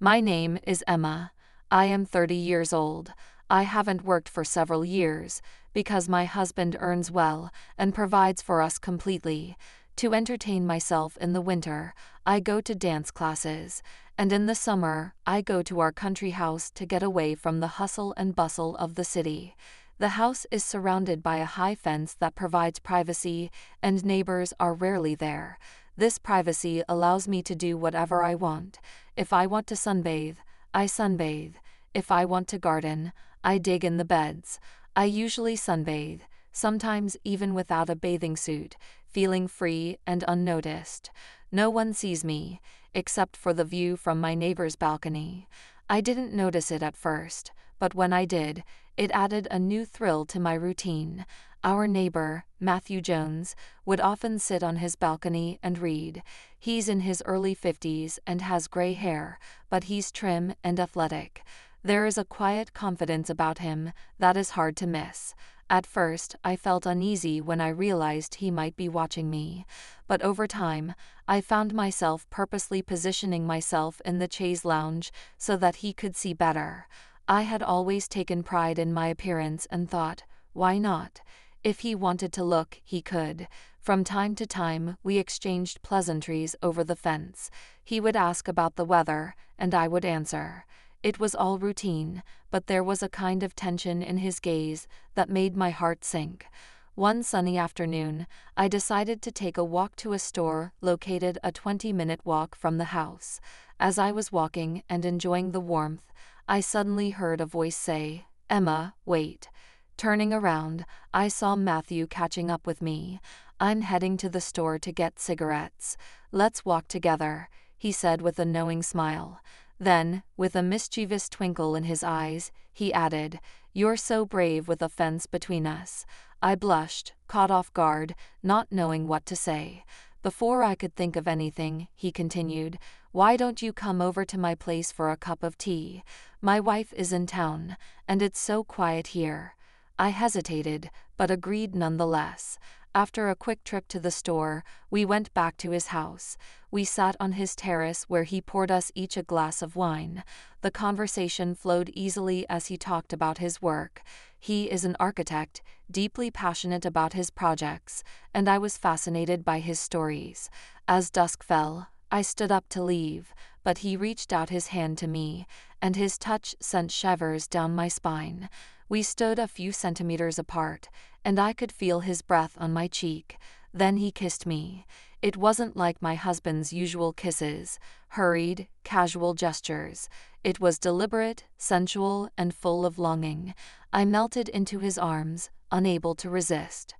My name is Emma. I am 30 years old. I haven't worked for several years, because my husband earns well and provides for us completely. To entertain myself in the winter, I go to dance classes, and in the summer, I go to our country house to get away from the hustle and bustle of the city. The house is surrounded by a high fence that provides privacy, and neighbors are rarely there. This privacy allows me to do whatever I want. If I want to sunbathe, I sunbathe. If I want to garden, I dig in the beds. I usually sunbathe, sometimes even without a bathing suit, feeling free and unnoticed. No one sees me, except for the view from my neighbor's balcony. I didn't notice it at first, but when I did, it added a new thrill to my routine. Our neighbor, Matthew Jones, would often sit on his balcony and read. He's in his early 50s and has gray hair, but he's trim and athletic. There is a quiet confidence about him that is hard to miss. At first, I felt uneasy when I realized he might be watching me, but over time, I found myself purposely positioning myself in the chaise lounge so that he could see better. I had always taken pride in my appearance and thought, why not? If he wanted to look, he could. From time to time, we exchanged pleasantries over the fence. He would ask about the weather, and I would answer. It was all routine, but there was a kind of tension in his gaze that made my heart sink. One sunny afternoon, I decided to take a walk to a store located a 20-minute walk from the house. As I was walking and enjoying the warmth, I suddenly heard a voice say, "Emma, wait." Turning around, I saw Matthew catching up with me. "I'm heading to the store to get cigarettes. Let's walk together," he said with a knowing smile. Then, with a mischievous twinkle in his eyes, he added, "You're so brave with a fence between us." I blushed, caught off guard, not knowing what to say. Before I could think of anything, he continued, "Why don't you come over to my place for a cup of tea? My wife is in town, and it's so quiet here." I hesitated, but agreed nonetheless. After a quick trip to the store, we went back to his house. We sat on his terrace where he poured us each a glass of wine. The conversation flowed easily as he talked about his work. He is an architect, deeply passionate about his projects, and I was fascinated by his stories. As dusk fell, I stood up to leave, but he reached out his hand to me, and his touch sent shivers down my spine. We stood a few centimeters apart, and I could feel his breath on my cheek. Then he kissed me. It wasn't like my husband's usual kisses, hurried, casual gestures. It was deliberate, sensual, and full of longing. I melted into his arms, unable to resist.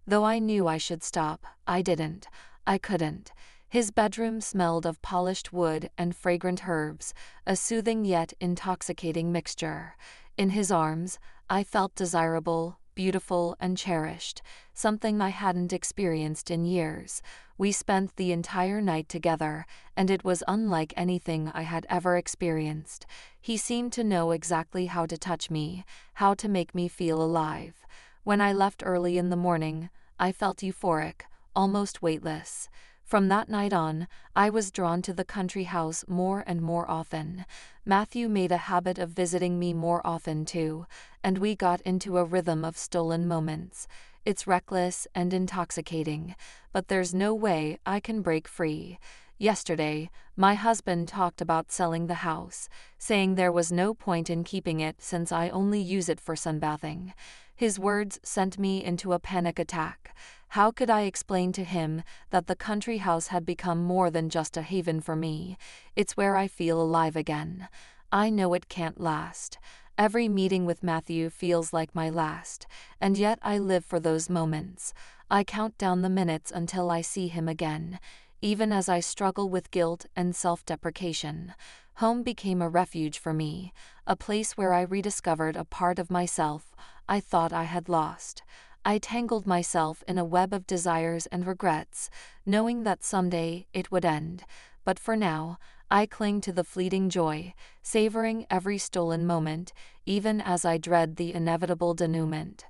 Though I knew I should stop, I didn't. I couldn't. His bedroom smelled of polished wood and fragrant herbs, a soothing yet intoxicating mixture. In his arms, I felt desirable, beautiful, and cherished, something I hadn't experienced in years. We spent the entire night together, and it was unlike anything I had ever experienced. He seemed to know exactly how to touch me, how to make me feel alive. When I left early in the morning, I felt euphoric, almost weightless. From that night on, I was drawn to the country house more and more often. Matthew made a habit of visiting me more often too, and we got into a rhythm of stolen moments. It's reckless and intoxicating, but there's no way I can break free. Yesterday, my husband talked about selling the house, saying there was no point in keeping it since I only use it for sunbathing. His words sent me into a panic attack. How could I explain to him that the country house had become more than just a haven for me? It's where I feel alive again. I know it can't last. Every meeting with Matthew feels like my last, and yet I live for those moments. I count down the minutes until I see him again. Even as I struggle with guilt and self-deprecation, home became a refuge for me, a place where I rediscovered a part of myself I thought I had lost. I tangled myself in a web of desires and regrets, knowing that someday it would end. But for now, I cling to the fleeting joy, savoring every stolen moment, even as I dread the inevitable denouement.